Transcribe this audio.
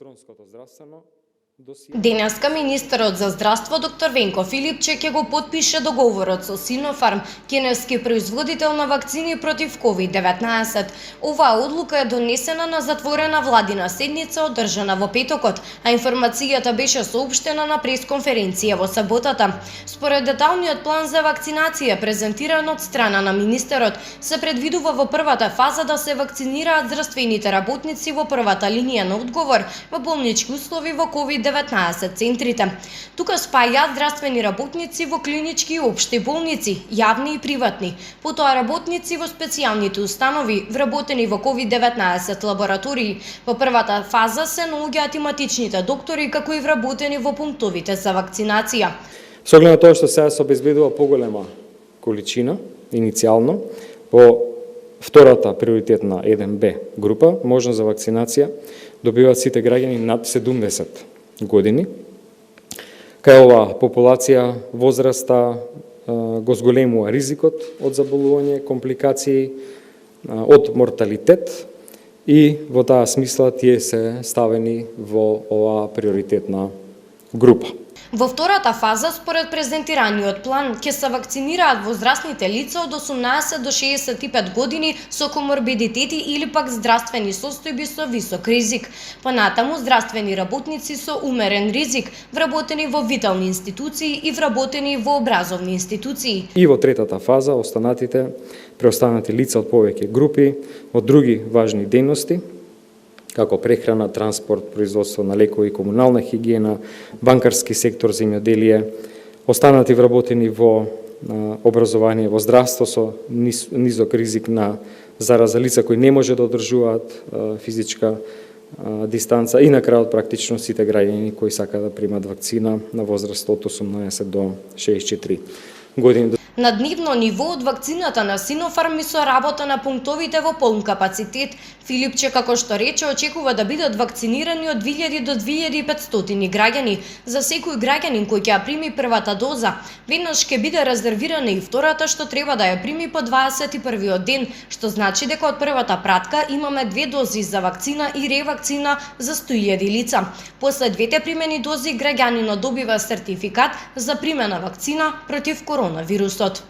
електронското здравствено досие. Денеска министерот за здравство доктор Венко Филипче ќе го подпише договорот со Синофарм, кинески производител на вакцини против COVID-19. Оваа одлука е донесена на затворена владина седница одржана во петокот, а информацијата беше соопштена на пресконференција во саботата. Според деталниот план за вакцинација презентиран од страна на министерот, се предвидува во првата фаза да се вакцинираат здравствените работници во првата линија на одговор во болнички услови во COVID-19 центрите. Тука спајаат здравствени работници во клинички и општи болници, јавни и приватни, потоа работници во специјалните установи, вработени во COVID-19 лаборатории. Во првата фаза се наоѓаат тематичните доктори, како и вработени во пунктовите за вакцинација. Со оглед на тоа што сега се обезбедува поголема количина, иницијално, по втората приоритетна 1Б група, можност за вакцинација, добиваат сите граѓани над 70 години. Кај оваа популација возраста го зголемува ризикот од заболување, компликации, од морталитет и во таа смисла тие се ставени во оваа приоритетна група. Во втората фаза, според презентираниот план, ќе се вакцинираат возрастните лица од 18 до 65 години со коморбидитети или пак здравствени состојби со висок ризик. Понатаму здравствени работници со умерен ризик, вработени во витални институции и вработени во образовни институции. И во третата фаза, преостанати лица од повеќе групи, од други важни дејности, како прехрана, транспорт, производство на лекови, комунална хигиена, банкарски сектор, земјоделие, останати вработени во образование, во здравство со низок ризик на зараза, лица кои не може да одржуваат физичка дистанца и на крајот практично сите граѓани кои сакаат да примат вакцина на возраст од 18 до 64 години. На дневно ниво од вакцината на Синофарм и со работа на пунктовите во полн капацитет, Филипче, како што рече, очекува да бидат вакцинирани од 2000 до 2500 граѓани. За секој граѓанин кој ќе ја прими првата доза, веднаш ќе биде резервирана и втората, што треба да ја прими по 21-виот ден, што значи дека од првата пратка имаме 2 дози за вакцина и ревакцина за 100.000 лица. После двете примени дози, граѓанинот добива сертификат за примена вакцина против коронавирусот.